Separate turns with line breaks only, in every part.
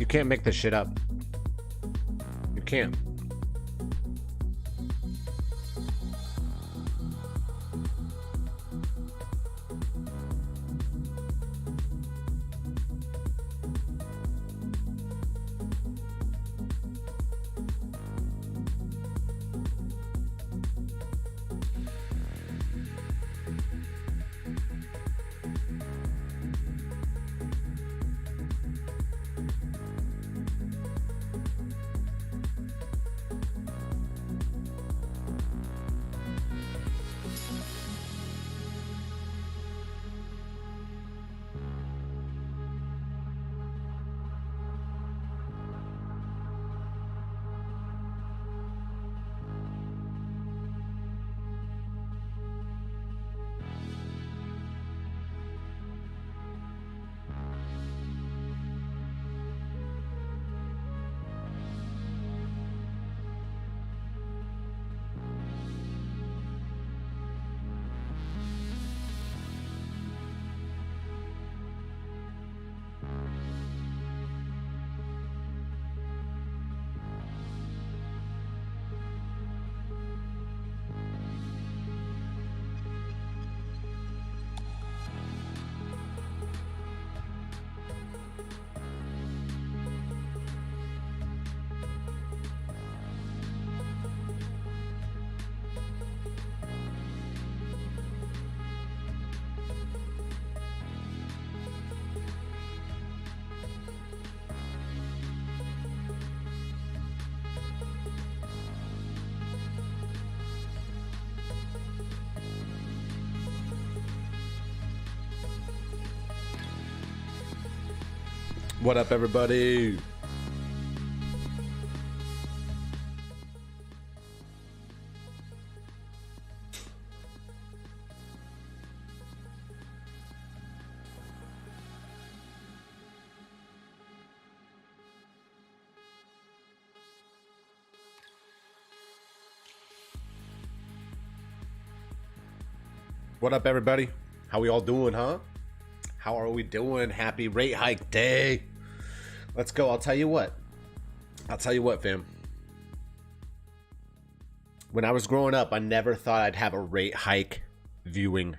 You can't make this shit up. You can't. What up, everybody? What up, everybody? How we all doing, huh? How are we doing? Happy rate hike day. Let's go. I'll tell you what, fam. When I was growing up, I never thought I'd have a rate hike viewing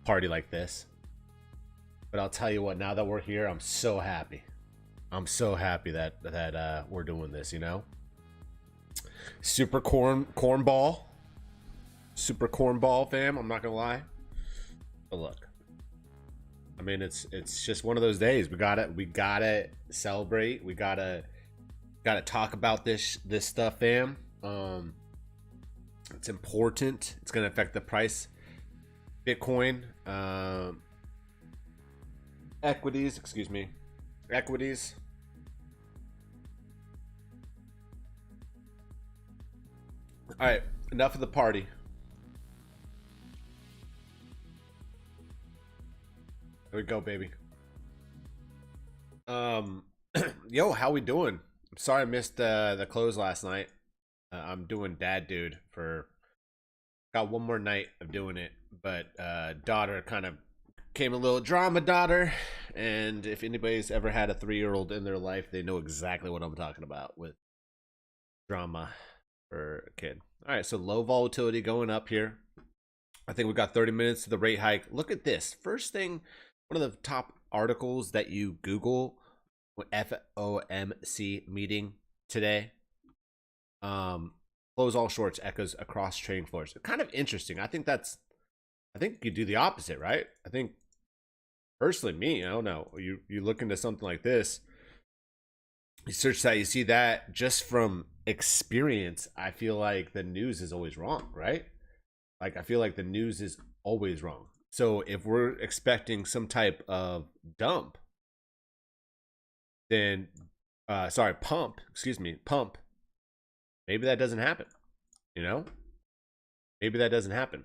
party like this. But I'll tell you what, now that we're here, I'm so happy. I'm so happy that we're doing this, you know? Super cornball. Super cornball, fam. I'm not gonna lie. But look, I mean, it's just one of those days. We gotta celebrate. We gotta talk about this stuff, fam. It's important. It's gonna affect the price. Bitcoin, equities. Excuse me, equities. All right, enough of the party. There we go, baby. Yo, how we doing? I'm sorry I missed the close last night. I'm doing dad dude for got one more night of doing it, but daughter kind of came a little drama daughter, and if anybody's ever had a 3-year-old in their life, they know exactly what I'm talking about with drama for a kid. All right, so low volatility going up here. I think we got 30 minutes to the rate hike. Look at this. First thing, one of the top articles that you Google, FOMC meeting today. Close all shorts echoes across trading floors. Kind of interesting. I think you do the opposite, right? I think personally, me, I don't know. You look into something like this, you search that, you see that. Just from experience, I feel like the news is always wrong, right? Like, I feel like the news is always wrong. So if we're expecting some type of dump, then pump, maybe that doesn't happen. You know, maybe that doesn't happen.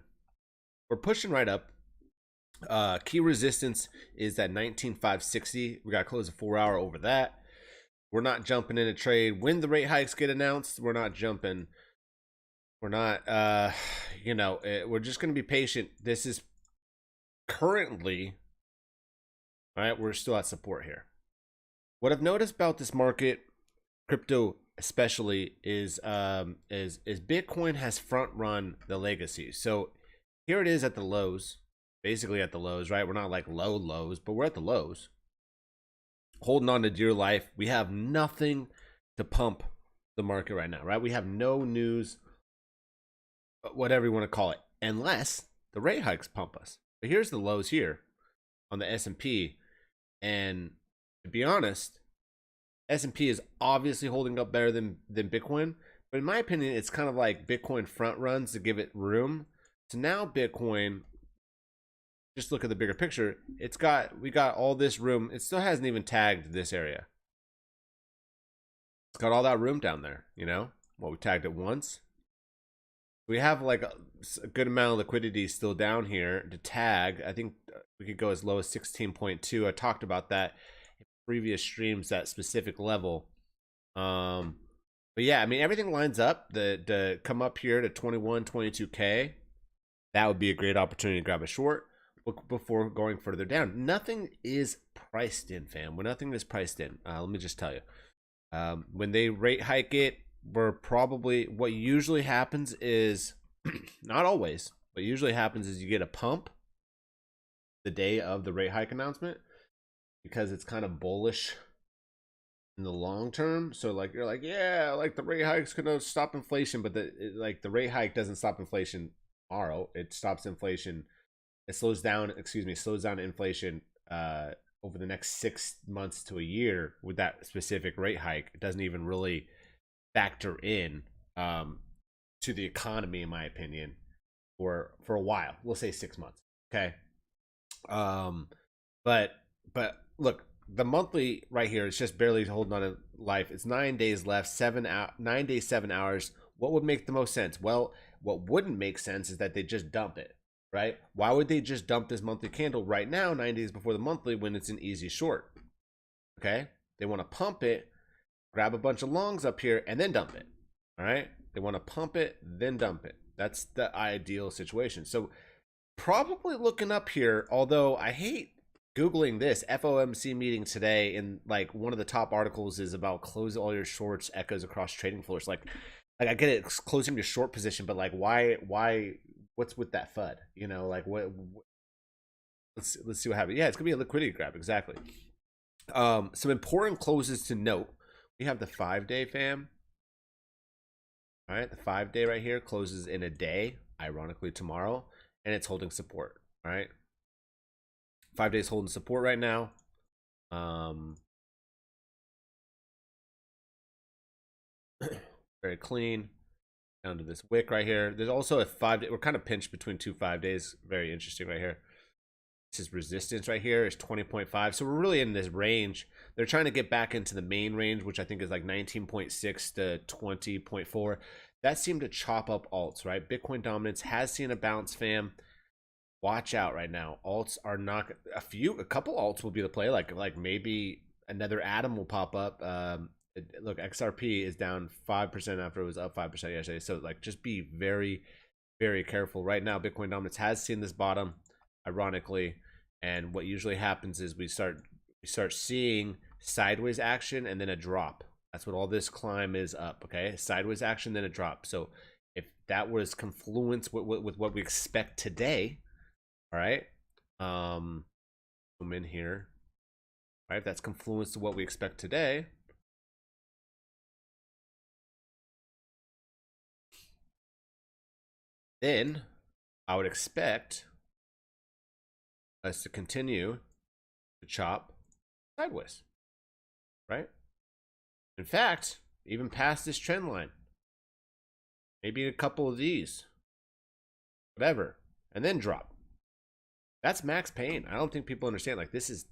We're pushing right up. Key resistance is at 19,560. We got to close a 4-hour over that. We're not jumping in a trade when the rate hikes get announced. We're not jumping. We're not, we're just going to be patient. This is currently, all right, we're still at support here. What I've noticed about this market, crypto especially, is Bitcoin has front run the legacy. So here it is at the lows, basically at the lows, right? We're not like low lows, but we're at the lows, holding on to dear life. We have nothing to pump the market right now, right? We have no news, whatever you want to call it, unless the rate hikes pump us. But here's the lows here on the S&P, and to be honest, S&P is obviously holding up better than Bitcoin, but in my opinion, it's kind of like Bitcoin front runs to give it room. So now Bitcoin, just look at the bigger picture. We got all this room. It still hasn't even tagged this area. It's got all that room down there, you know? Well, we tagged it once. We have like a good amount of liquidity still down here to tag. I think we could go as low as 16.2. I talked about that in previous streams, that specific level. But yeah, I mean, everything lines up to come up here to 21, 22K. That would be a great opportunity to grab a short before going further down. Nothing is priced in, fam. When nothing is priced in, let me just tell you. When they rate hike it, we're probably, what usually happens is, not always, what usually happens is you get a pump the day of the rate hike announcement because it's kind of bullish in the long term. So like you're like, yeah, like the rate hike's gonna stop inflation, but the rate hike doesn't stop inflation tomorrow. It stops inflation. It slows down, slows down inflation over the next 6 months to a year with that specific rate hike. It doesn't even really factor in to the economy, in my opinion, for a while. We'll say 6 months. Okay. But look, the monthly right here is just barely holding on to life. It's 9 days left, 9 days, 7 hours. What would make the most sense? Well, what wouldn't make sense is that they just dump it, right? Why would they just dump this monthly candle right now, 9 days before the monthly, when it's an easy short? Okay, they want to pump it, grab a bunch of longs up here, and then dump it. All right, they want to pump it, then dump it. That's the ideal situation. So probably looking up here, although I hate Googling this FOMC meeting today, and like one of the top articles is about close all your shorts, echoes across trading floors. Like I get it, it's closing your short position, but like why what's with that FUD? You know, like what let's see what happens. Yeah, it's gonna be a liquidity grab, exactly. Some important closes to note. We have the 5-day, fam. All right, the 5-day right here closes in a day, ironically tomorrow, and it's holding support. All right, 5 days holding support right now. Very clean. Down to this wick right here. There's also a 5-day. We're kind of pinched between 2 5 days. Very interesting right here. This is resistance right here is 20.5. So we're really in this range. They're trying to get back into the main range, which I think is like 19.6 to 20.4. That seemed to chop up alts, right? Bitcoin dominance has seen a bounce, fam. Watch out right now. Alts are not a couple alts will be the play. Like maybe another atom will pop up. Look, XRP is down 5% after it was up 5% yesterday. So like just be very, very careful. Right now, Bitcoin dominance has seen this bottom, ironically. And what usually happens is we start seeing sideways action and then a drop. That's what all this climb is up, okay? Sideways action, then a drop. So if that was confluence with what we expect today, all right, zoom in here, all right, that's confluence to what we expect today. Then I would expect us to continue to chop sideways, right? In fact, even past this trend line, maybe a couple of these, whatever, and then drop. That's max pain. I don't think people understand. Like this is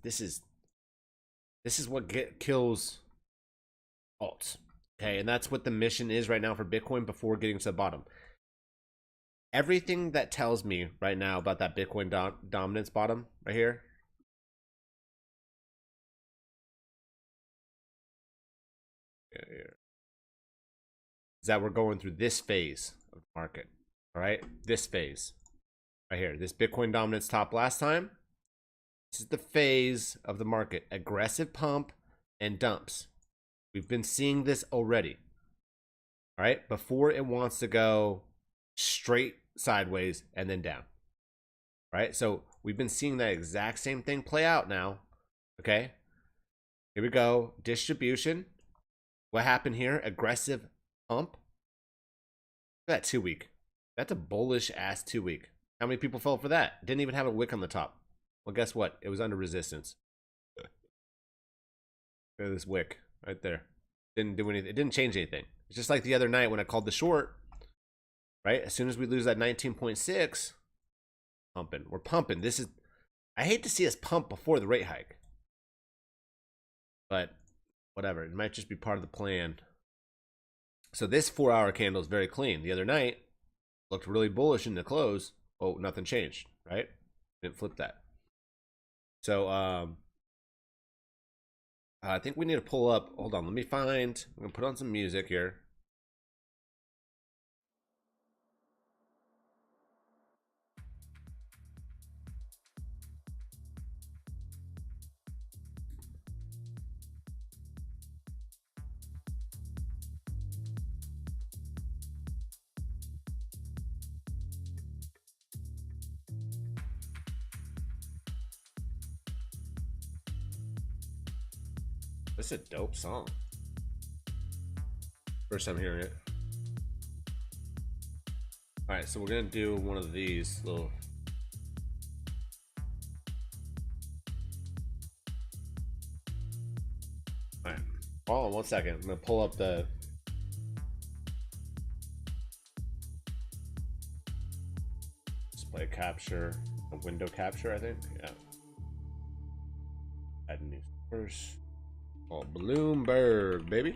what kills alts. Okay, and that's what the mission is right now for Bitcoin before getting to the bottom. Everything that tells me right now about that Bitcoin dominance bottom right here, is that we're going through this phase of the market. All right, this phase right here, this Bitcoin dominance top last time. This is the phase of the market. Aggressive pump and dumps. We've been seeing this already. All right, before it wants to go straight sideways and then down. Right, so we've been seeing that exact same thing play out now. Okay, here we go. Distribution. What happened here? Aggressive pump. Look at that 2 week. That's a bullish ass 2 week. How many people fell for that? Didn't even have a wick on the top. Well, guess what? It was under resistance. Look at this wick right there. Didn't do anything. It didn't change anything. It's just like the other night when I called the short. Right? As soon as we lose that 19.6, pumping. We're pumping. This is, I hate to see us pump before the rate hike. But whatever. It might just be part of the plan. So this 4-hour candle is very clean. The other night looked really bullish in the close. Oh, nothing changed, right? Didn't flip that. So I think we need to pull up. Hold on, let me find. I'm gonna put on some music here. This is a dope song. First time hearing it. All right, so we're gonna do one of these little. All right, hold on 1 second. I'm gonna pull up the. Display capture, a window capture, I think. Yeah. Add new source. Oh, Bloomberg, baby.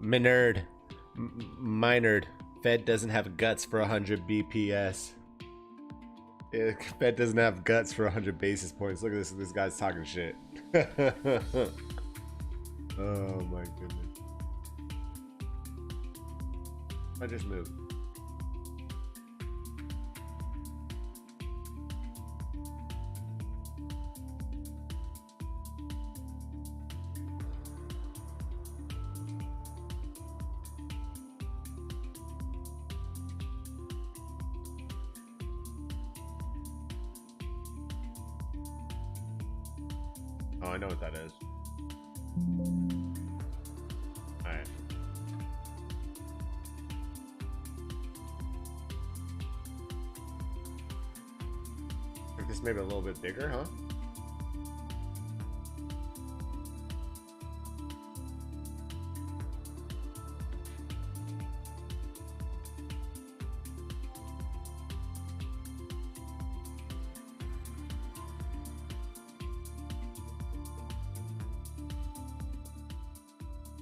Minerd. Minerd. Fed doesn't have guts for 100 BPS. Fed doesn't have guts for 100 basis points. Look at this. This guy's talking shit. Oh my goodness. I just moved. Oh, I know what that is. Alright. Make this maybe a little bit bigger, huh?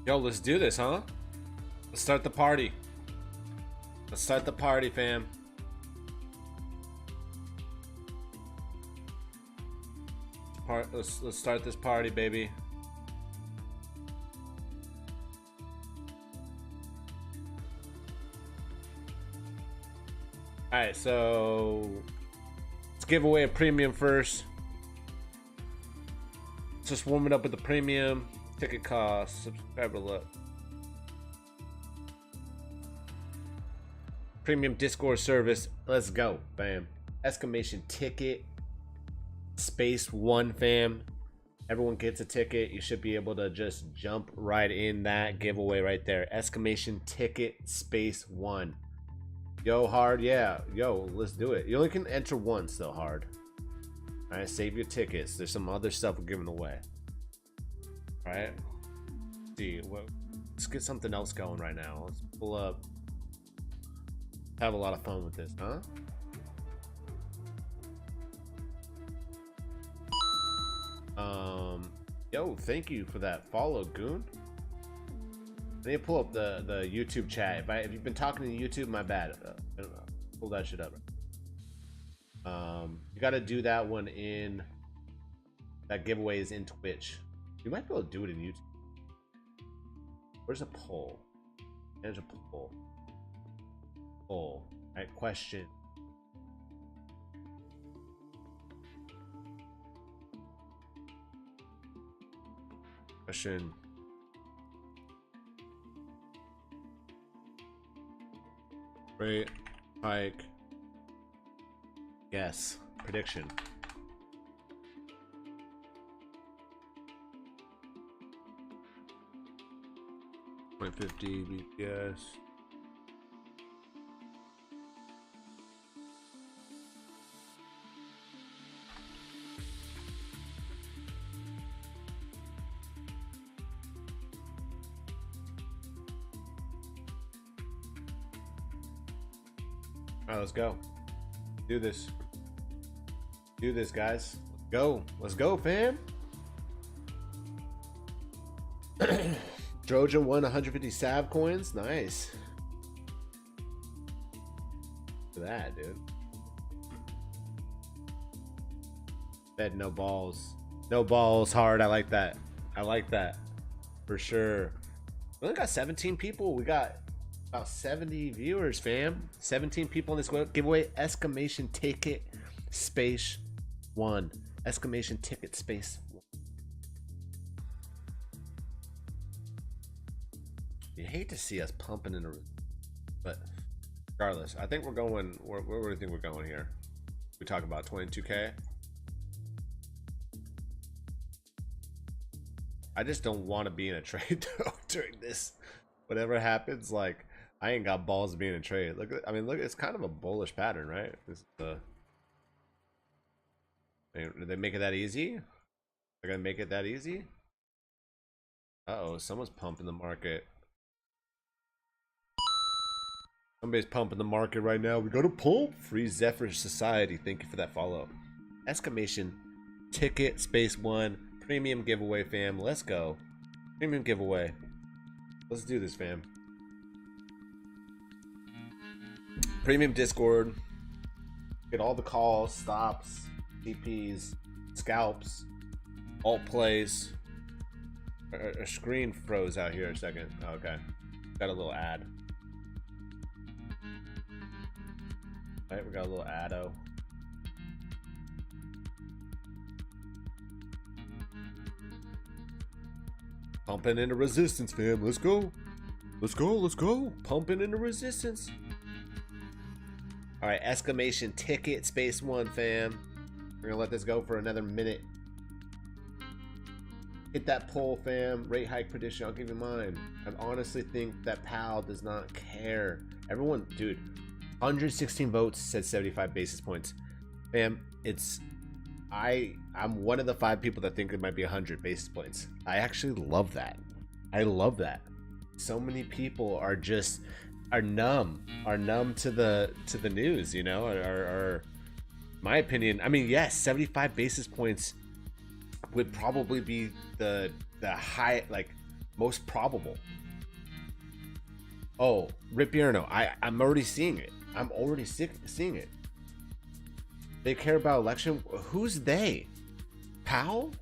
Yo, let's do this, huh? Let's start the party. Let's start the party, fam. Let's start this party, baby. All right, so let's give away a premium first. Let's just warm it up with the premium. Ticket cost, subscriber look. Premium Discord service. Let's go, fam. Exclamation ticket. Space 1, fam. Everyone gets a ticket. You should be able to just jump right in that giveaway right there. Exclamation ticket space 1. Yo, hard, yeah. Yo, let's do it. You only can enter once though, hard. Alright, save your tickets. There's some other stuff we're giving away. Right? Let's see, well, let's get something else going right now. Let's pull up. Have a lot of fun with this, huh? Yo, thank you for that follow, Goon. I need to pull up the YouTube chat. If you've been talking to YouTube, my bad. I don't know. Pull that shit up. You got to do that one in that giveaway is in Twitch. You might be able to do it in YouTube. Where's a poll? There's a poll. Poll. All right, question. Question. Rate, hike, guess, prediction. .50 BPS. All right, let's go. Do this. Do this, guys. Let's go. Let's go, fam. Trojan won 150 Sav coins. Nice. Look at that, dude. Fed no balls. No balls hard. I like that. I like that. For sure. We only got 17 people. We got about 70 viewers, fam. 17 people in this giveaway. Exclamation ticket space 1. Exclamation ticket space 1. You hate to see us pumping in a, but regardless, I think we're going. Where do you think we're going here? We talk about 22K. I just don't want to be in a trade though during this. Whatever happens, like I ain't got balls to be in a trade. Look, I mean, look, it's kind of a bullish pattern, right? This did they make it that easy? They're gonna make it that easy? Uh-oh, someone's pumping the market. Somebody's pumping the market right now. We got to pump. Free Zephyr Society. Thank you for that follow. Exclamation ticket space 1 premium giveaway, fam. Let's go. Premium giveaway. Let's do this, fam. Premium Discord. Get all the calls, stops, TPs, scalps, alt plays. Our screen froze out here a second. Oh, okay. Got a little ad. Alright, we got a little addo. Pumping into resistance, fam. Let's go. Let's go. Let's go. Pumping into resistance. Alright, exclamation ticket space 1, fam. We're gonna let this go for another minute. Hit that poll, fam. Rate hike prediction. I'll give you mine. I honestly think that Powell does not care. Everyone, dude. 116 votes said 75 basis points. Fam, I'm one of the 5 people that think it might be 100 basis points. I actually love that. I love that. So many people are numb to the news, you know, are my opinion. I mean, yes, 75 basis points would probably be the high, like most probable. Oh, Rip Bierno, I'm already seeing it. I'm already seeing it. They care about election. Who's they? Powell?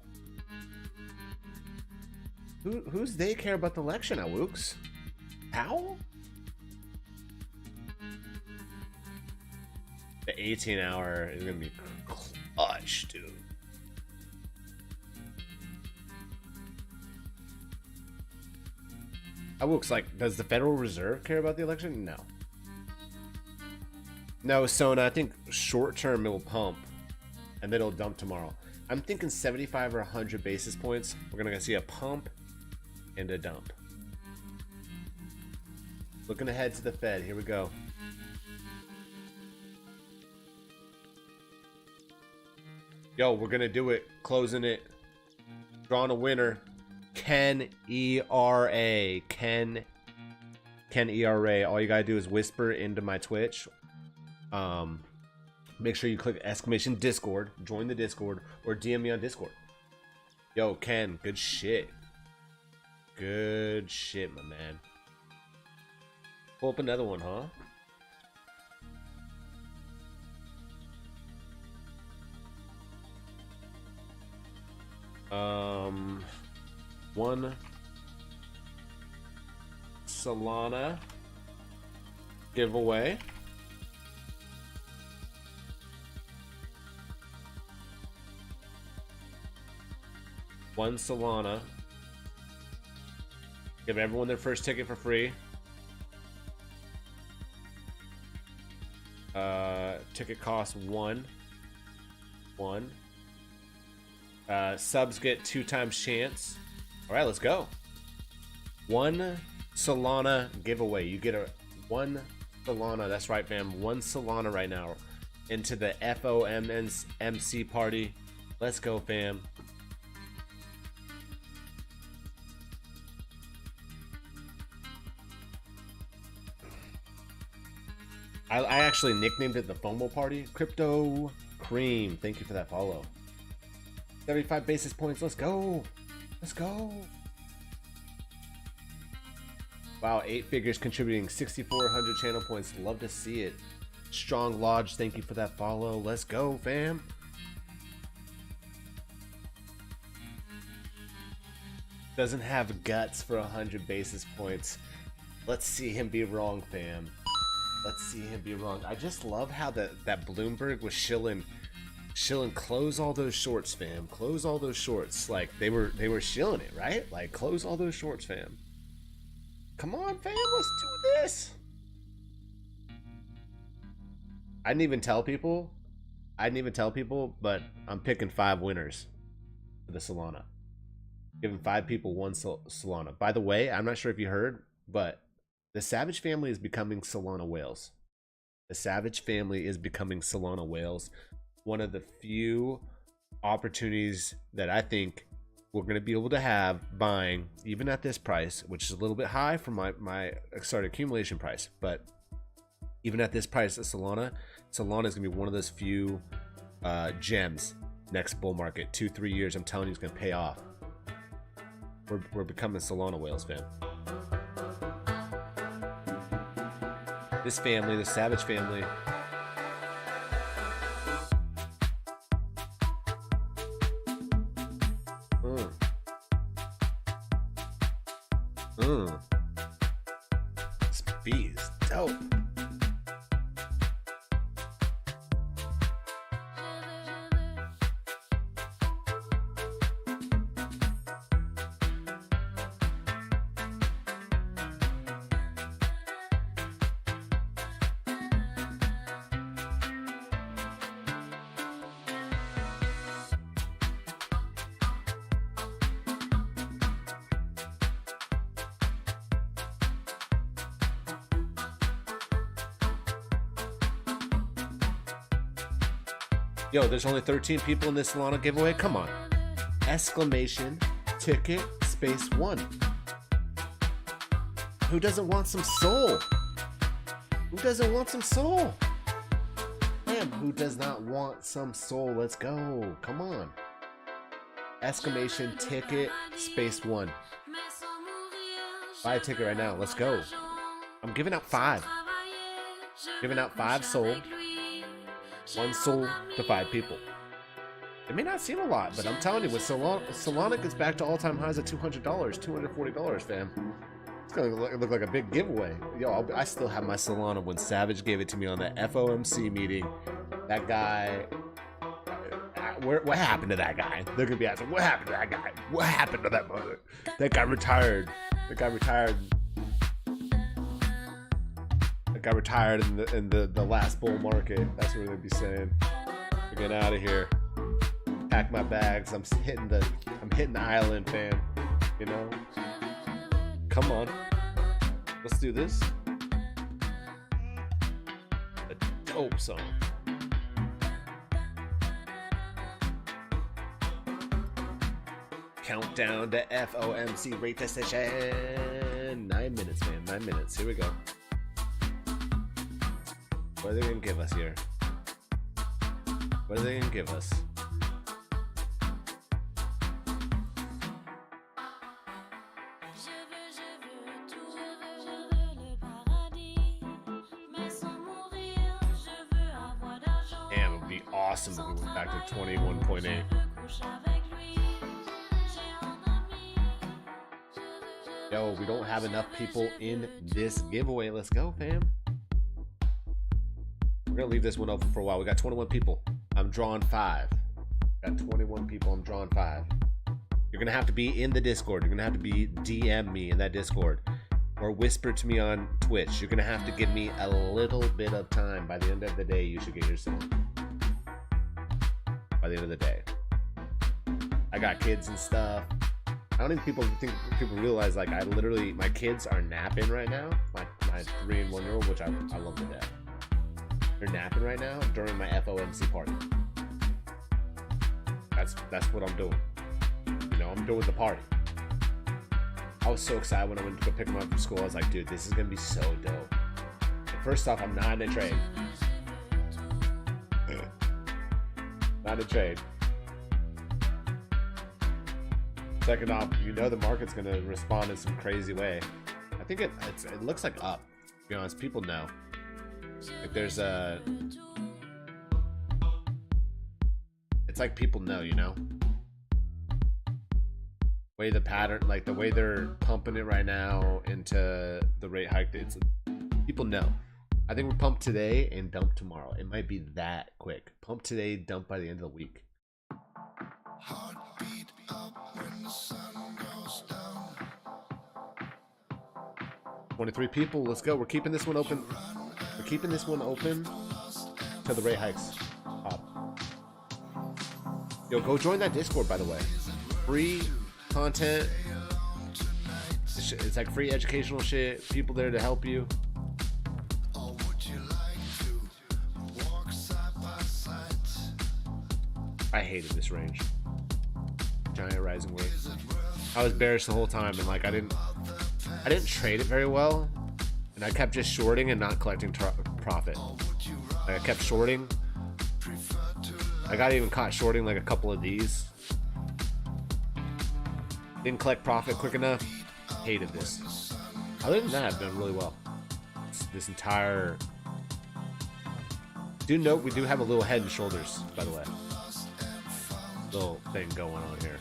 Who's they care about the election, Awooks? Powell? The 18-hour is gonna be clutch, dude. Awooks, like, does the Federal Reserve care about the election? No. No, Sona, I think short term it will pump and then it'll dump tomorrow. I'm thinking 75 or 100 basis points. We're gonna see a pump and a dump. Looking ahead to the Fed. Here we go. Yo, we're gonna do it. Closing it. Drawing a winner. Ken ERA. Ken ERA. All you gotta do is whisper into my Twitch. Make sure you click exclamation Discord, join the Discord, or DM me on Discord. Yo, Ken, good shit. Good shit, my man. Pull up another one, huh? One Solana giveaway. One Solana. Give everyone their first ticket for free. Ticket costs one. Subs get 2 times chance. All right, let's go. One Solana giveaway. You get a one Solana. That's right, fam. One Solana right now into the Fomc party. Let's go, fam. I actually nicknamed it the FOMO party. Crypto Cream. Thank you for that follow. 75 basis points. Let's go. Let's go. Wow, 8 figures contributing 6,400 channel points. Love to see it. Strong Lodge. Thank you for that follow. Let's go, fam. Doesn't have guts for 100 basis points. Let's see him be wrong, fam. Let's see him be wrong. I just love how that Bloomberg was shilling. Close all those shorts, fam. Close all those shorts. Like they were shilling it, right? Like close all those shorts, fam. Come on, fam. Let's do this. I didn't even tell people, but I'm picking 5 winners for the Solana. Giving 5 people one Solana. By the way, I'm not sure if you heard, but the Savage family is becoming Solana whales. The Savage family is becoming Solana whales. One of the few opportunities that I think we're going to be able to have buying, even at this price, which is a little bit high for my accumulation price, but even at this price at Solana is going to be one of those few gems next bull market. 2-3 years, I'm telling you, it's going to pay off. We're becoming Solana whales, fam. This family, the Savage family. This beat is dope. Yo, there's only 13 people in this Solana giveaway. Come on. Exclamation ticket space 1. Who doesn't want some soul? Who doesn't want some soul? Damn, who does not want some soul? Let's go. Come on. Exclamation ticket space 1. Buy a ticket right now. Let's go. I'm giving out 5. Giving out 5 soul. 1 soul to 5 people. It may not seem a lot, but I'm telling you, when Solana gets back to all-time highs at $200, $240, fam, it's gonna look like a big giveaway. Yo, I still have my Solana when Savage gave it to me on the FOMC meeting. That guy, what happened to that guy? They're gonna be asking, what happened to that guy? What happened to that mother? That guy retired. That guy retired. Got retired in the last bull market. That's what they'd be saying. We're getting out of here. Pack my bags. I'm hitting the island, fam. You know. Come on. Let's do this. A dope song. Countdown to FOMC rate decision. 9 minutes, man. 9 minutes. Here we go. What are they gonna give us here? What are they gonna give us? awesome if we went back to 21.8. Yo, we don't have enough people in this giveaway. Let's go, fam. We're gonna leave this one open for a while. We got 21 people. I'm drawing 5. Got 21 people. I'm drawing 5. You're gonna have to be in the Discord. You're gonna have to be DM me in that Discord, or whisper to me on Twitch. You're gonna have to give me a little bit of time. By the end of the day, you should get yourself. By the end of the day, I got kids and stuff. I don't even think people realize, like, I literally, my kids are napping right now. My 3 and 1 year old, which I love to death. They're napping right now during my FOMC party. That's what I'm doing. You know, I'm doing the party. I was so excited when I went to go pick them up from school. I was like, dude, this is gonna be so dope. And first off, I'm not in a trade. Not a trade. Second off, you know the market's gonna respond in some crazy way. I think it looks like up. To be honest, people know. Like there's a. It's like people know, you know. Way the pattern, like the way they're pumping it right now into the rate hike. It's people know. I think we're pumped today and dump tomorrow. It might be that quick. Pump today, dump by the end of the week. Heartbeat up when the sun goes down. 23 people, let's go. We're keeping this one open. We're keeping this one open till the rate hikes up. Yo, go join that Discord, by the way. Free content. It's like free educational shit. People there to help you. I hated this range. Giant rising wave. I was bearish the whole time, and like I didn't trade it very well, and I kept just shorting and not collecting profit. Like, I kept shorting. I got even caught shorting like a couple of these. Didn't collect profit quick enough. Hated this. Other than that, I've done really well. This entire. Do note we do have a little head and shoulders, by the way. Little thing going on here.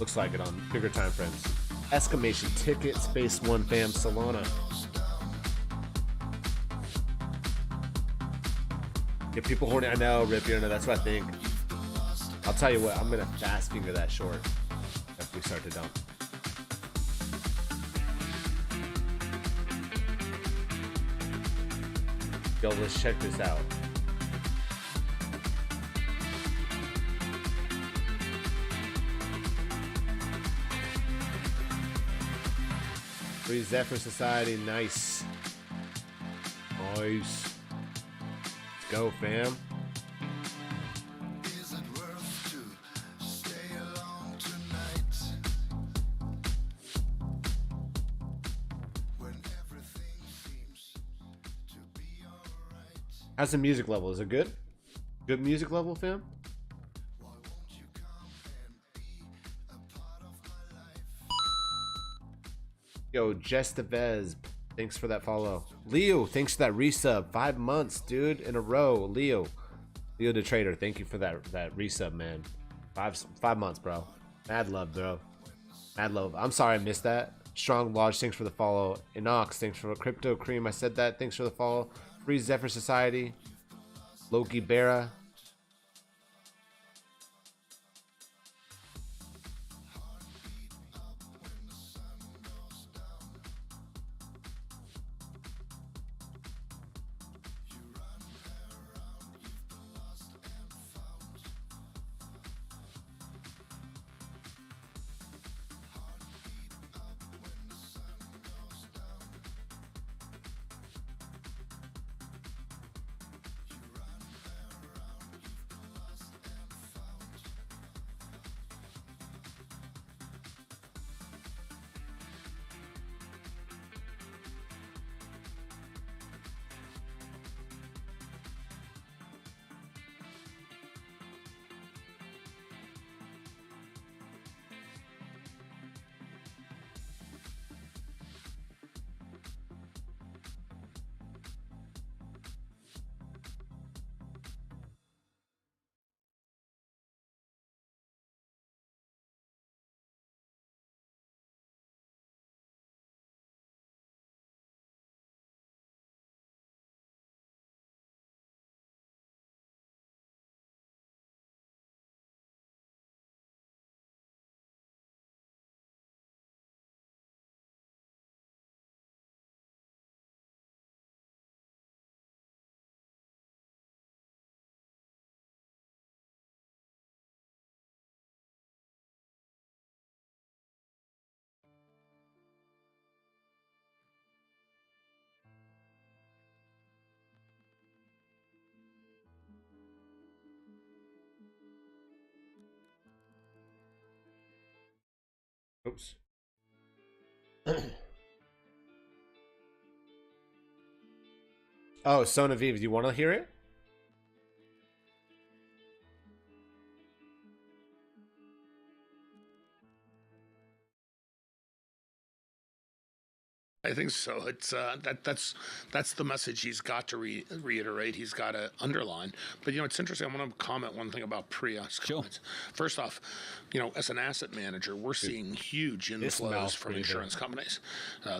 Looks like it on bigger time frames. Exclamation ticket space 1 fam Solana. Get people horny. I know, Rip, you know, that's what I think. I'll tell you what, I'm gonna fast finger that short if we start to dump. Yo, let's check this out. Free Zephyr Society, nice. Nice. Let's go, fam. How's the music level? Is it good? Good music level, fam? Yo, Jestevez, thanks for that follow. Leo, thanks for that resub. 5 months, dude, in a row. Leo the Trader, thank you for that resub, man. 5 months, bro. Mad love, bro. Mad love. I'm sorry I missed that. Strong Lodge, thanks for the follow. Inox, thanks for Crypto Cream. I said that. Thanks for the follow. Free Zephyr Society. Loki Berra. news. Oh, Son of Eve, do you want to hear it?
I think so. It's that's the message he's got to reiterate. He's got to underline. But it's interesting. I want to comment one thing about Priya's comments. First off, as an asset manager, we're seeing huge inflows from insurance companies.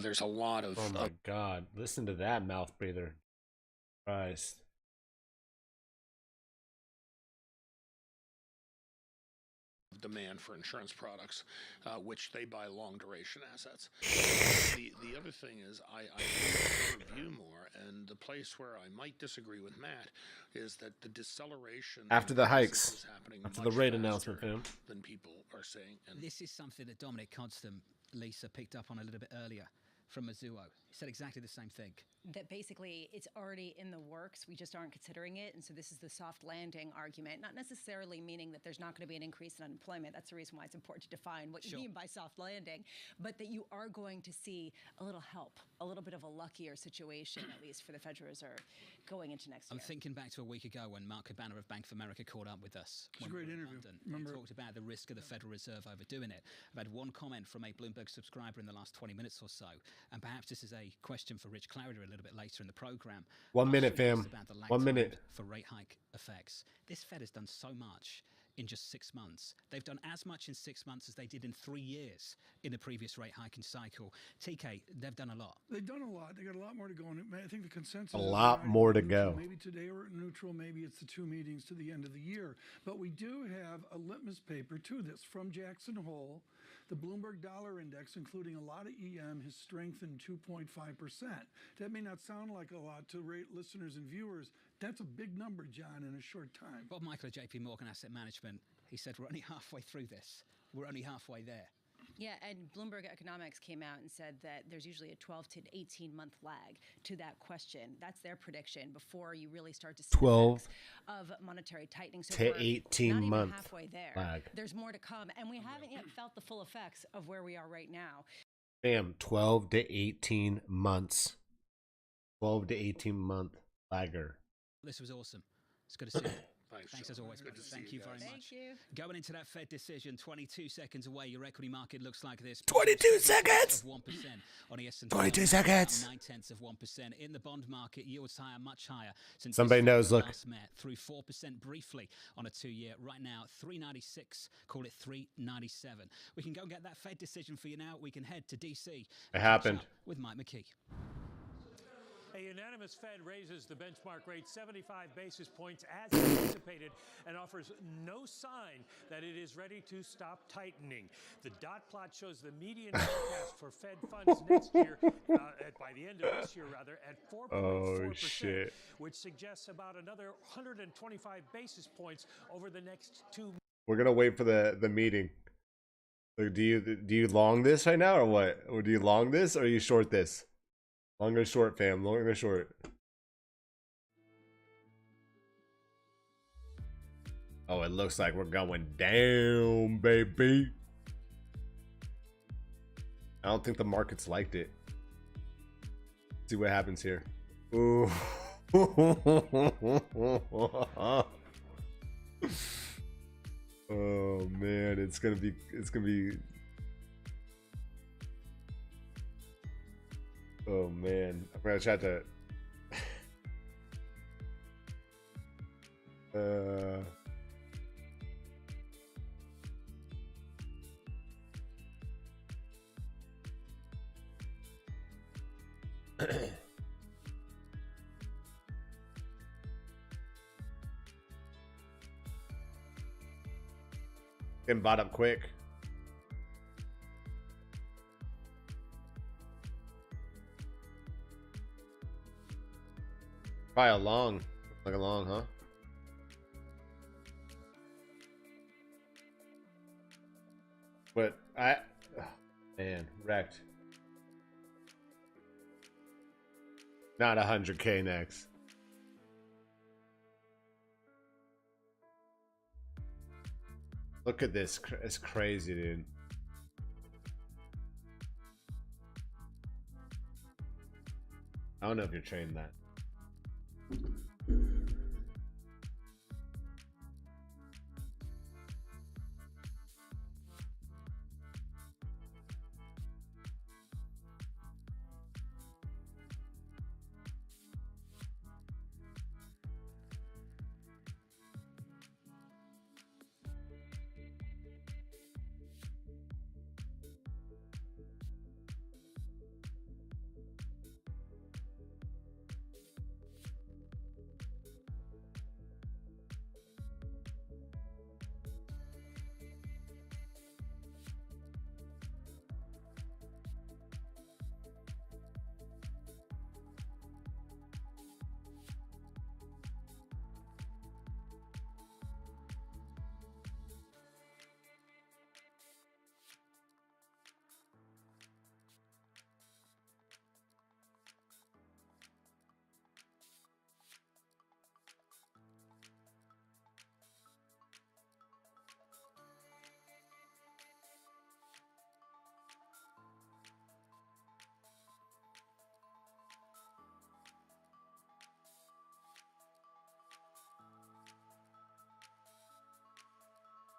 There's a lot of.
Oh my God! Listen to that mouth breather. Christ.
Demand for insurance products, which they buy long duration assets. The other thing is I review more, and the place where I might disagree with Matt is that the deceleration
after the hikes, after the rate announcement, fam,
than people are saying.
And this is something that Dominic Constant, Lisa, picked up on a little bit earlier from Mizuho. He said exactly the same thing.
That basically it's already in the works, we just aren't considering it, and so this is the soft landing argument, not necessarily meaning that there's not going to be an increase in unemployment. That's the reason why it's important to define what you mean by soft landing, but that you are going to see a little help, a little bit of a luckier situation, at least for the Federal Reserve, going into next year.
I'm thinking back to a week ago when Mark Cabana of Bank of America caught up with us.
It's a great interview.
He talked about the risk of the Federal Reserve overdoing it. I've had one comment from a Bloomberg subscriber in the last 20 minutes or so, and perhaps this is a question for Rich Clarida a little bit later in the program.
1 minute, fam. 1 minute.
For rate hike effects. This Fed has done so much in just 6 months. They've done as much in 6 months as they did in 3 years in the previous rate hiking cycle. TK, they've done a lot.
They've done a lot. They got a lot more to go. And I think the consensus
a lot more to go.
Maybe today we're neutral. Maybe it's the 2 meetings to the end of the year. But we do have a litmus paper to this from Jackson Hole. The Bloomberg Dollar Index, including a lot of EM, has strengthened 2.5%. That may not sound like a lot to listeners and viewers. That's a big number, John, in a short time.
Bob Michael of JP Morgan Asset Management, he said we're only halfway through this. We're only halfway there.
Yeah, and Bloomberg Economics came out and said that there's usually a 12 to 18-month lag to that question. That's their prediction before you really start to see
12
of monetary tightening. So
to 18 month
halfway there.
Lag.
There's more to come, and we haven't yet felt the full effects of where we are right now.
Bam, 12 to 18 months. 12 to 18 month lagger.
This was awesome. It's good to see you. Thanks as always.
Good to see
Thank
you
you very
guys.
much.
Thank you.
Going into that Fed decision, 22 seconds away, your equity market looks like this.
22 seconds!
1% on the S&P.
22 seconds!
0.9%. In the bond market, yields higher, much higher. Since
somebody knows, look.
Last met through 4% briefly on a 2-year. Right now, 396. Call it 397. We can go and get that Fed decision for you now. We can head to D.C.
It happened.
With Mike McKee.
A unanimous Fed raises the benchmark rate 75 basis points as anticipated and offers no sign that it is ready to stop tightening. The dot plot shows the median forecast for Fed funds next year, by the end of this year rather, at 4.4%, which suggests about another 125 basis points over the next 2 months.
We're gonna wait for the meeting. Like, do you long this right now or what? Or do you long this or you short this? Long or short, fam. Long or short. Oh, it looks like we're going down, baby. I don't think the markets liked it. Let's see what happens here. Ooh. Oh man, it's gonna be. Oh man, I'm gonna try to. Getting bought up quick. Probably a long. Like a long, huh? But oh, man, wrecked. Not 100K next. Look at this. It's crazy, dude. I don't know if you're trained that.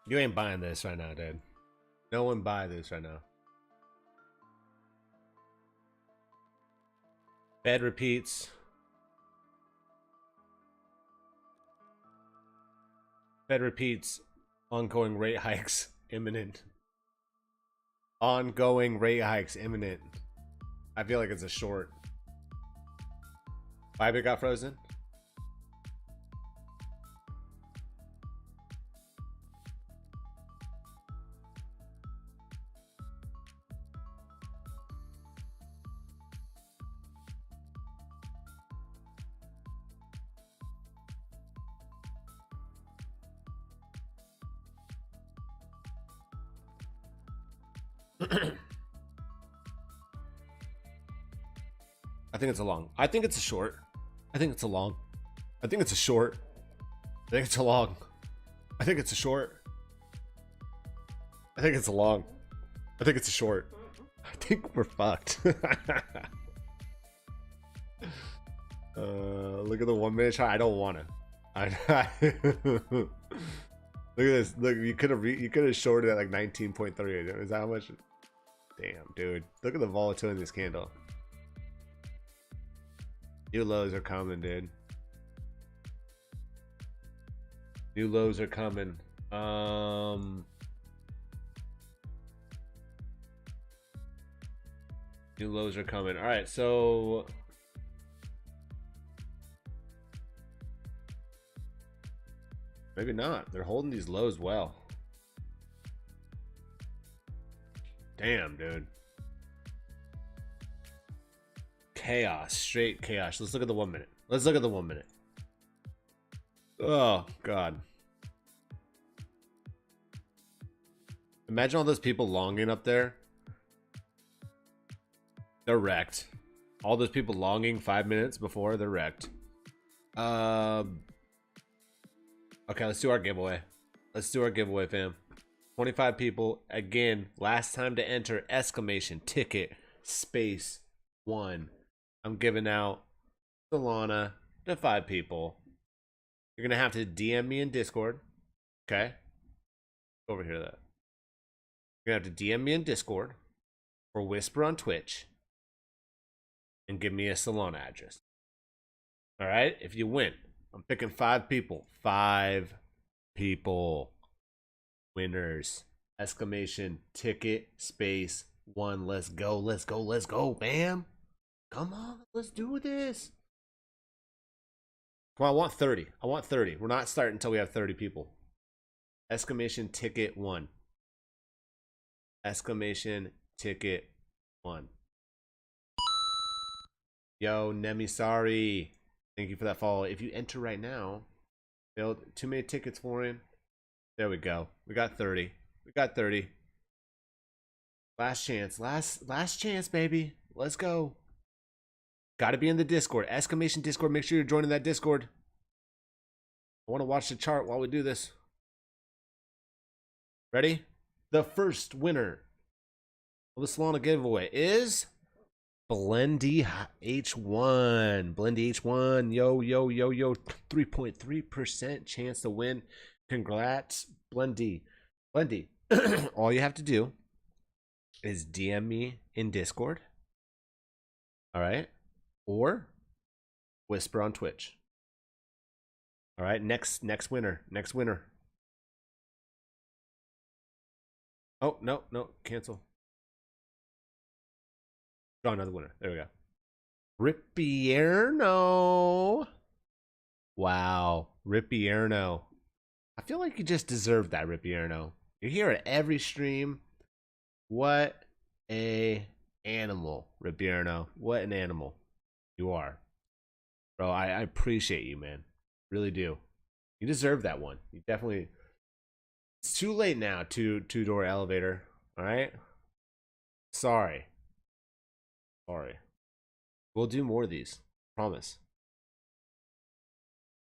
You ain't buying this right now, dude. No one buy this right now. Fed repeats. Fed repeats. Ongoing rate hikes imminent. Ongoing rate hikes imminent. I feel like it's a short. Bybit got frozen. I think it's a long. I think it's a short. I think it's a long. I think it's a short. I think it's a long. I think it's a short. I think it's a long. I think it's a short. I think we're fucked. Look at the 1 minute chart. I don't want to. Look at this. Look, you could have shorted at like 19.3. Is that how much? Damn, dude. Look at the volatility in this candle. New lows are coming, dude. New lows are coming. New lows are coming. All right, so maybe not. They're holding these lows well. Damn, dude. Chaos, straight chaos. Let's look at the 1 minute. Let's look at the 1 minute. Oh, God. Imagine all those people longing up there. They're wrecked. All those people longing 5 minutes before, they're wrecked. Okay, let's do our giveaway. Let's do our giveaway, fam. 25 people. Again, last time to enter, exclamation, ticket, space, 1. I'm giving out Solana to 5 people. You're going to have to DM me in Discord. Okay? Over here, that. You're going to have to DM me in Discord or whisper on Twitch and give me a Solana address. All right? If you win, I'm picking 5 people. 5 people. Winners. Exclamation, ticket, space, 1. Let's go, let's go, let's go, bam. Come on, let's do this. Come on, I want 30. I want 30. We're not starting until we have 30 people. Exclamation, ticket, 1. Exclamation, ticket, 1. Yo, Nemi, sorry. Thank you for that follow. If you enter right now, build too many tickets for him. There we go. We got 30. We got 30. Last chance. Last chance, baby. Let's go. Got to be in the Discord. Exclamation Discord. Make sure you're joining that Discord. I want to watch the chart while we do this. Ready? The first winner of the Solana giveaway is Blendy H1. Blendy H1. Yo, yo, yo, yo. 3.3% chance to win. Congrats, Blendy. Blendy. All you have to do is DM me in Discord. All right. Or whisper on Twitch. All right. Next winner. Next winner. Oh, no. Cancel. Draw another winner. There we go. Ripierno. Wow. Ripierno. I feel like you just deserved that, Ripierno. You're here at every stream. What a animal, Ripierno. What an animal you are. Bro, I appreciate you, man. Really do. You deserve that one. You definitely... It's too late now, two-door elevator. All right? Sorry. We'll do more of these. Promise.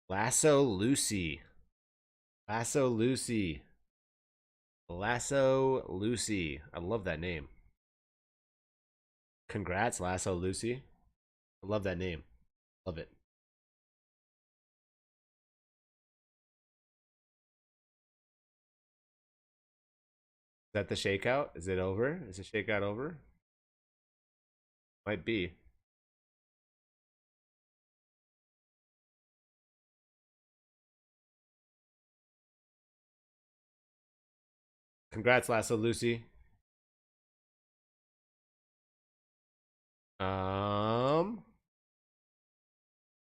Lasso Lucy. I love that name. Congrats, Lasso Lucy. I love that name. Love it. Is that the shakeout? Is it over? Is the shakeout over? Might be. Congrats, Lasso Lucy.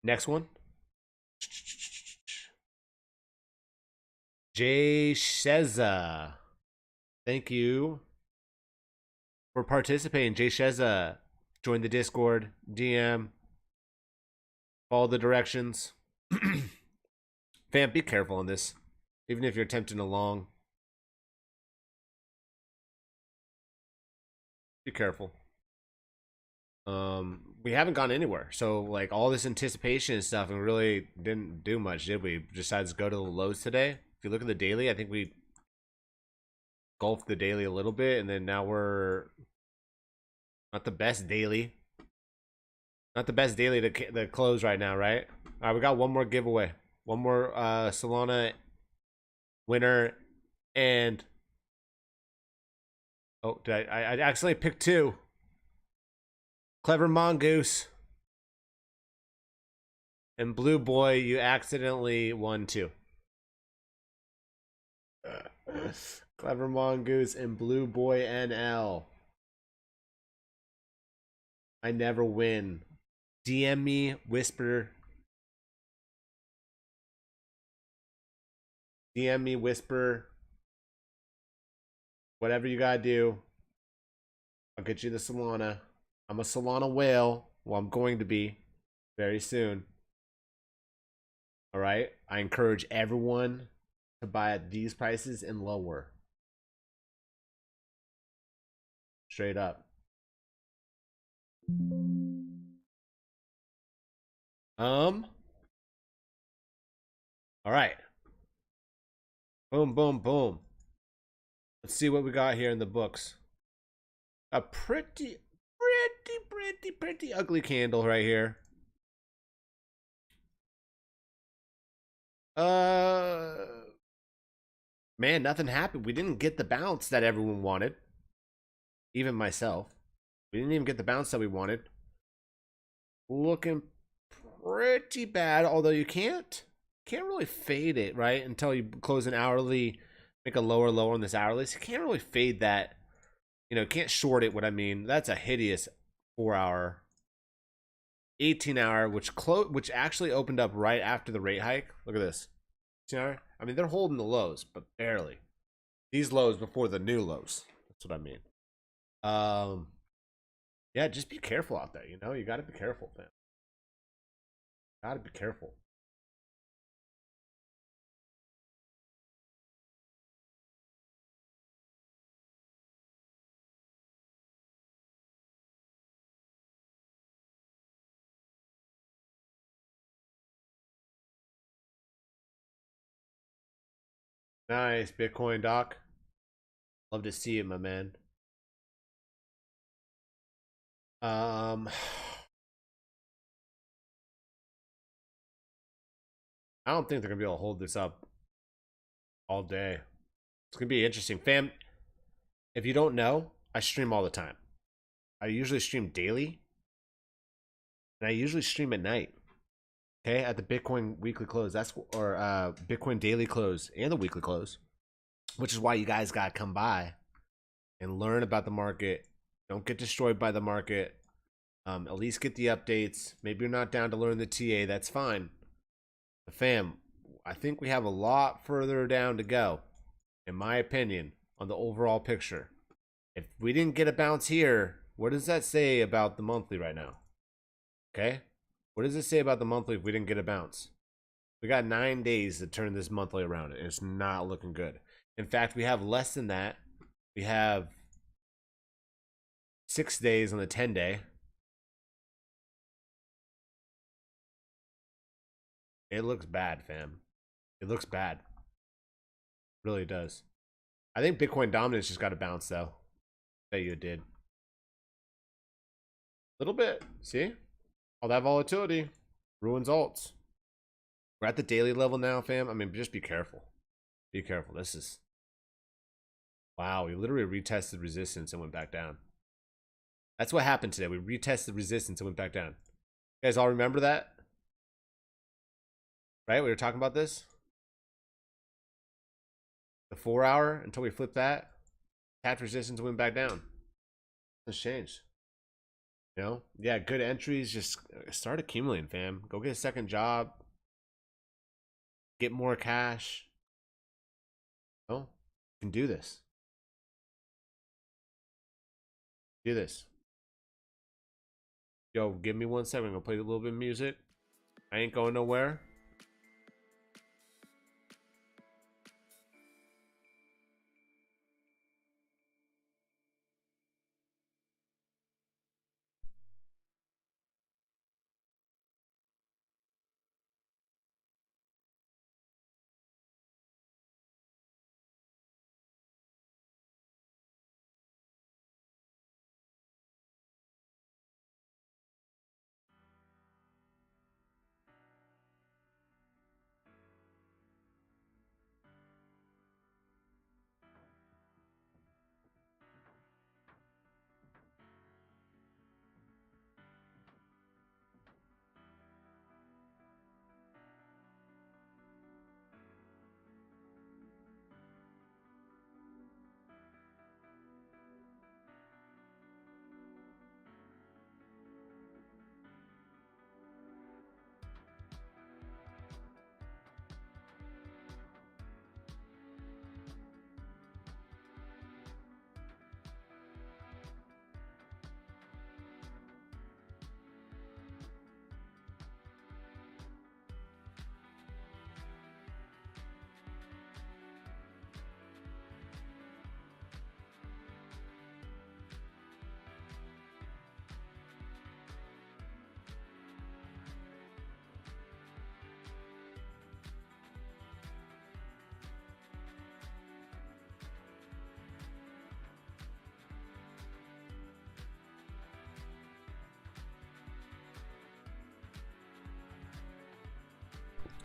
Next one. Jay Sheza. Thank you for participating. Jay Sheza. Join the Discord. DM. Follow the directions. Fam, be careful on this. Even if you're attempting along. Be careful. We haven't gone anywhere, so like all this anticipation and stuff, and we really didn't do much, did we? Besides go to the lows today. If you look at the daily, I think we golfed the daily a little bit, and then now we're not the best daily. Not the best daily to close right now, right? All right, we got one more giveaway, one more Solana winner, and oh, did I accidentally picked two. Clever Mongoose and Blue Boy, you accidentally won too. Clever Mongoose and Blue Boy NL. I never win. DM me, whisper. DM me, whisper. Whatever you gotta do. I'll get you the Solana. I'm a Solana whale. Well, I'm going to be very soon. All right. I encourage everyone to buy at these prices and lower. Straight up. All right. Boom, boom, boom. Let's see what we got here in the books. A pretty ugly candle right here. Man, nothing happened. We didn't get the bounce that everyone wanted. Even myself. We didn't even get the bounce that we wanted. Looking pretty bad, although you can't really fade it, right? Until you close an hourly, make a lower low on this hourly. So you can't really fade that. You know, can't short it. What I mean, that's a hideous 4-hour, 18-hour, which actually opened up right after the rate hike. Look at this. 18-hour. I mean, they're holding the lows, but barely. These lows before the new lows. That's what I mean. Yeah, just be careful out there. You know, you got to be careful, man. Got to be careful. Nice, Bitcoin Doc. Love to see it, my man. Um, I don't think they're gonna be able to hold this up all day. It's gonna be interesting, fam. If you don't know, I stream all the time. I usually stream daily, and I usually stream at night. Okay, at the Bitcoin weekly close. That's or Bitcoin daily close and the weekly close, which is why you guys gotta come by and learn about the market. Don't get destroyed by the market. At least get the updates. Maybe you're not down to learn the TA. That's fine. But fam, I think we have a lot further down to go, in my opinion, on the overall picture. If we didn't get a bounce here, what does that say about the monthly right now? Okay? What does it say about the monthly if we didn't get a bounce? We got 9 days to turn this monthly around, and it's not looking good. In fact, we have less than that. We have 6 days on the 10-day. It looks bad, fam. It looks bad. It really does. I think Bitcoin dominance just got a bounce, though. Bet you it did. Little bit. See? All that volatility ruins alts. We're at the daily level now, fam. I mean, just be careful. Be careful. This is... Wow, we literally retested resistance and went back down. That's what happened today. We retested resistance and went back down. You guys all remember that? Right? We were talking about this. The 4 hour until we flipped that. Tapped resistance and went back down. It's changed. You know? Yeah, good entries. Just start accumulating, fam. Go get a second job. Get more cash. Oh, you can do this. Do this. Yo, give me 1 second. I'm gonna play a little bit of music. I ain't going nowhere.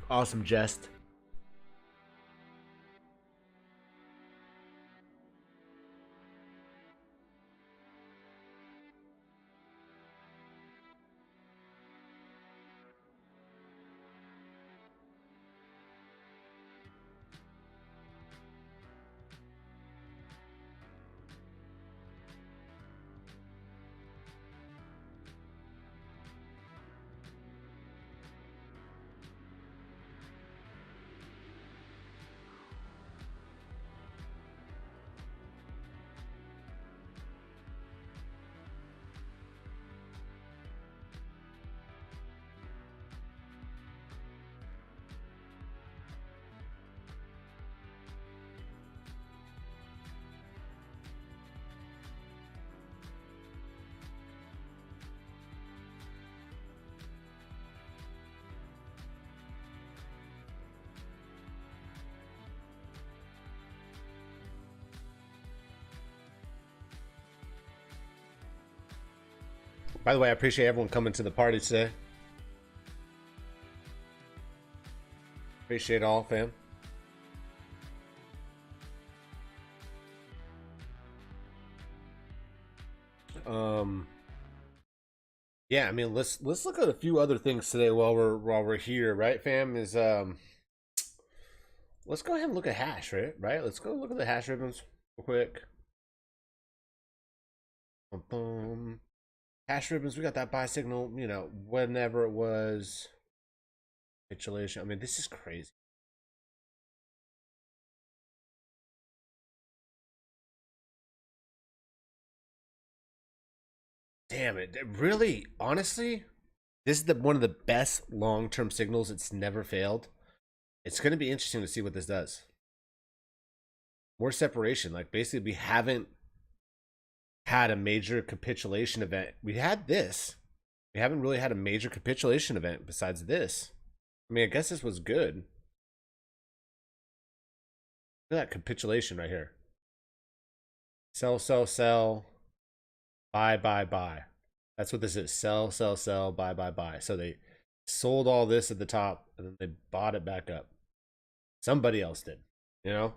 Awesome jest. By the way, I appreciate everyone coming to the party today. Appreciate all, fam. Yeah, I mean, let's look at a few other things today while we're here, right, fam? Is let's go ahead and look at hash, right? Let's go look at the hash ribbons real quick. Boom. Hash ribbons, we got that buy signal, you know, whenever it was capitulation. I mean, this is crazy. Damn it. Really, honestly, this is one of the best long-term signals. It's never failed. It's going to be interesting to see what this does. More separation. Like, basically, we haven't had a major capitulation event. We had this. We haven't really had a major capitulation event besides this. I mean, I guess this was good. Look at that capitulation right here. Sell, sell, sell. Buy, buy, buy. That's what this is. Sell, sell, sell, buy, buy, buy. So they sold all this at the top and then they bought it back up. Somebody else did. You know?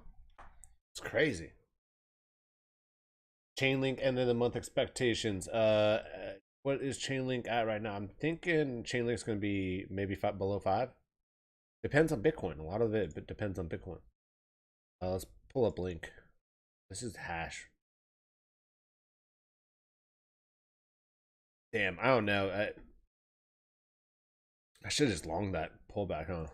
It's crazy. Chainlink end of the month expectations. What is Chainlink at right now? I'm thinking Chainlink's going to be maybe below 5. Depends on Bitcoin. A lot of it depends on Bitcoin. Let's pull up Link. This is hash. Damn, I don't know. I should have just longed that pullback, huh?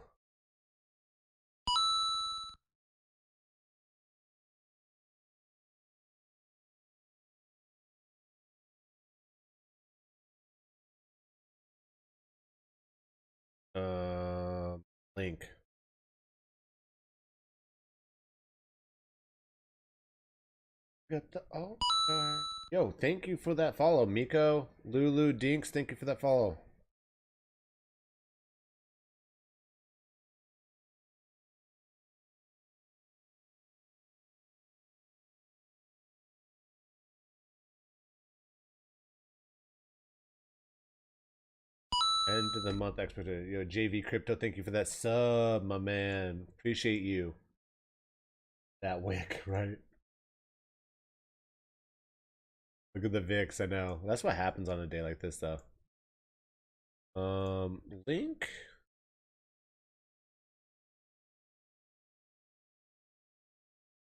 Link. Got the Yo, thank you for that follow, Miko, Lulu, Dinks. Thank you for that follow. End of the month expected. Yo, JV Crypto, thank you for that sub, my man. Appreciate you. That wick, right? Look at the VIX, I know. That's what happens on a day like this, though. Link.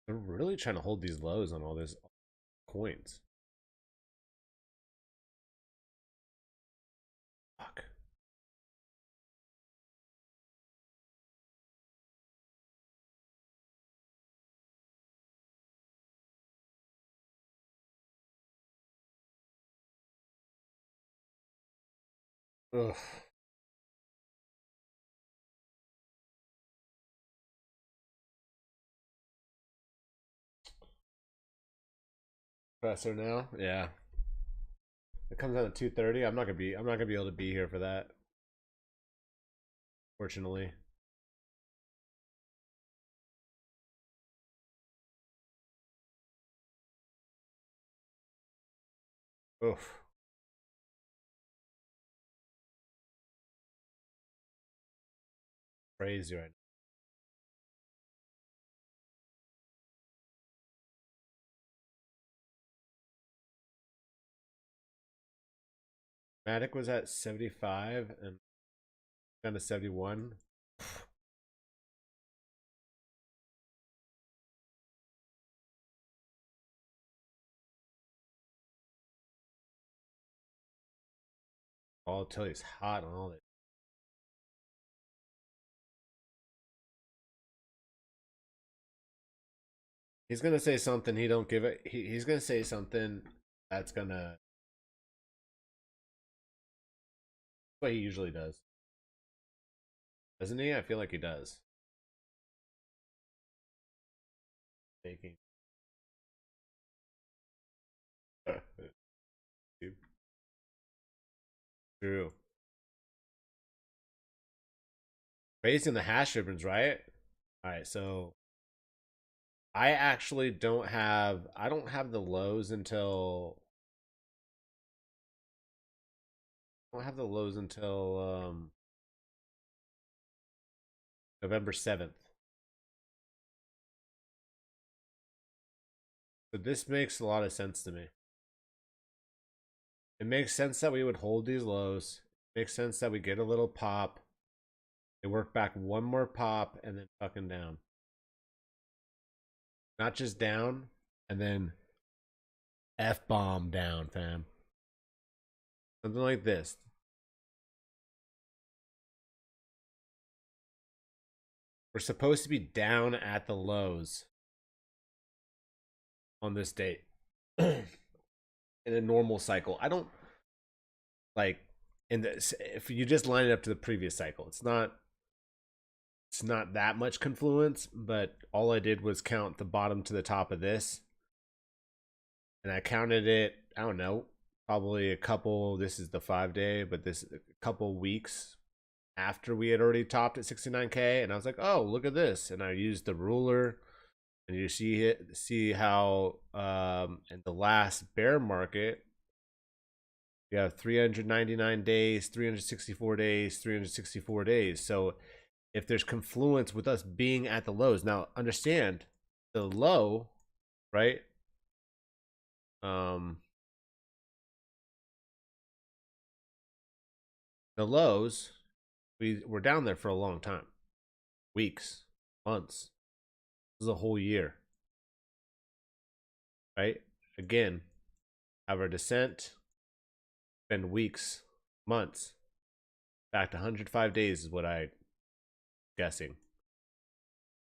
They're really trying to hold these lows on all these coins. Fuck. Ugh. Presser now? Yeah. It comes out at 2:30. I'm not gonna be able to be here for that. Fortunately. Oof. Crazy right now. Matic was at 75 and down to 71. Volatility's hot on all that. He's gonna say something he don't give it. He's gonna say something that's gonna. What he usually does, doesn't he? I feel like he does. Taking. True. Raising the hash ribbons, right? All right, so I actually don't have. I don't have the lows until don't have the lows until November 7th. So this makes a lot of sense to me. It makes sense that we would hold these lows. It makes sense that we get a little pop. They work back one more pop and then fucking down. Not just down and then F-bomb down, fam. Something like this. We're supposed to be down at the lows on this date in a normal cycle. I don't like in this. If you just line it up to the previous cycle, it's not that much confluence. But all I did was count the bottom to the top of this, and I counted it. I don't know, probably a couple. This is the 5-day, but this a couple weeks after we had already topped at 69K, and I was like, oh, look at this, and I used the ruler. And you see how in the last bear market, you have 399 days, 364 days, 364 days. So if there's confluence with us being at the lows, now understand the low, right? The lows, we're down there for a long time, weeks, months. This is a whole year, right? Again, have our descent, spend weeks, months. In fact, 105 days is what I'm guessing.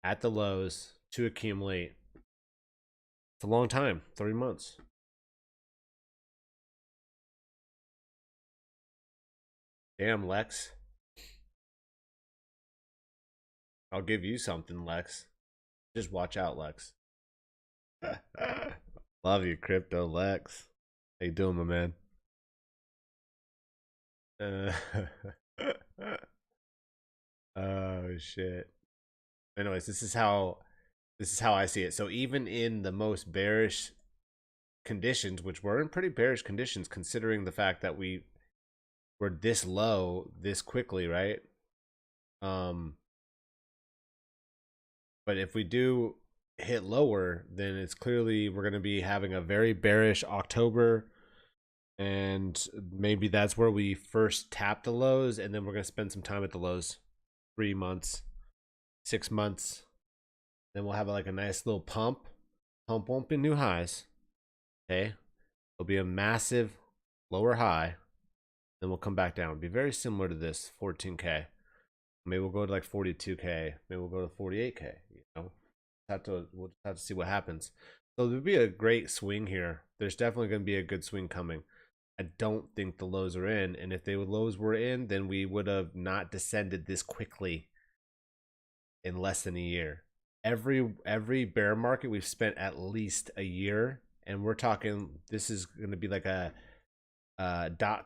At the lows to accumulate. It's a long time, 3 months. Damn, Lex. I'll give you something, Lex. Just watch out, Lex. Love you, Crypto Lex. How you doing, my man? Oh shit. Anyways, this is how I see it. So even in the most bearish conditions, which we're in pretty bearish conditions considering the fact that we're this low this quickly, right? But if we do hit lower, then it's clearly we're going to be having a very bearish October, and maybe that's where we first tap the lows, and then we're going to spend some time at the lows, 3 months, 6 months. Then we'll have like a nice little pump. Pump won't be new highs. Okay, it'll be a massive lower high. Then we'll come back down. It'll be very similar to this 14K. Maybe we'll go to like 42K. Maybe we'll go to 48K. You know, we'll just have to see what happens. So there'll be a great swing here. There's definitely going to be a good swing coming. I don't think the lows are in, and if the lows were in, then we would have not descended this quickly in less than a year. Every bear market we've spent at least a year, and we're talking this is going to be like a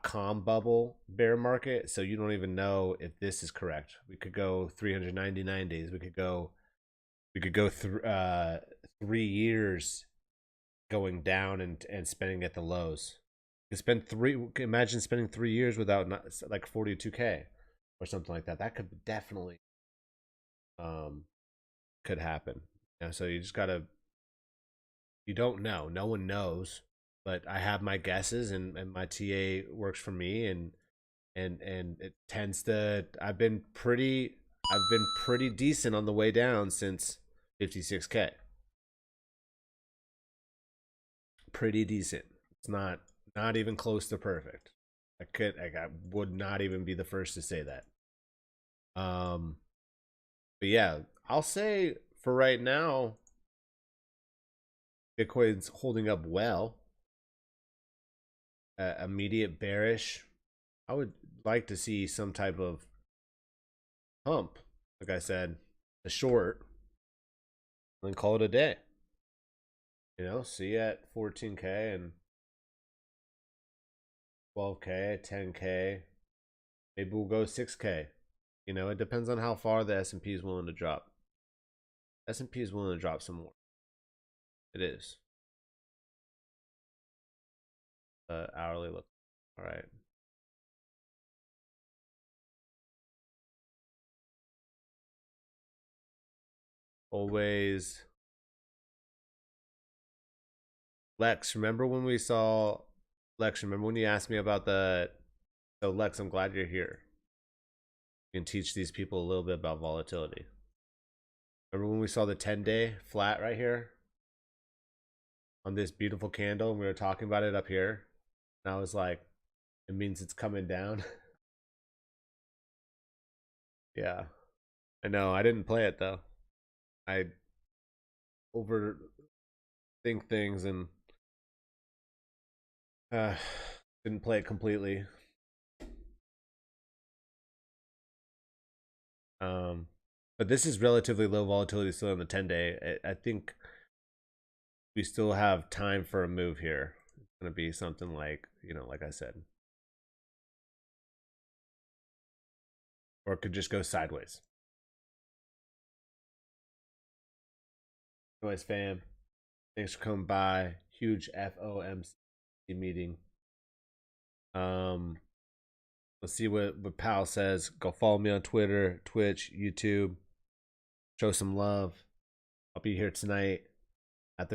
.com bubble bear market, so you don't even know if this is correct. We could go 399 days. We could go through 3 years going down and spending at the lows. You spend imagine spending 3 years without like 42K or something like that. That could definitely could happen. So you just gotta, you don't know. No one knows. But I have my guesses, and my TA works for me, and it tends to. I've been pretty decent on the way down since 56K. Pretty decent. It's not even close to perfect. I would not even be the first to say that. But yeah, I'll say for right now, Bitcoin's holding up well. Immediate bearish. I would like to see some type of pump, like I said, a short, and then call it a day. See you at 14K and 12K, 10K. Maybe we'll go 6K. It depends on how far the S&P is willing to drop. S&P is willing to drop some more. It is. Hourly look. All right. always. Lex, remember when we saw Lex, remember when you asked me about the so Lex, I'm glad you're here. You can teach these people a little bit about volatility. Remember when we saw the 10-day flat right here on this beautiful candle and we were talking about it up here? And I was like, it means it's coming down. Yeah. I know, I didn't play it though. I overthink things and didn't play it completely. But this is relatively low volatility still on the 10-day. I think we still have time for a move here. It's going to be something like, you know, like I said. Or it could just go sideways. Anyways, fam, thanks for coming by. Huge FOMC meeting. Let's see what Pal says. Go follow me on Twitter, Twitch, YouTube. Show some love. I'll be here tonight.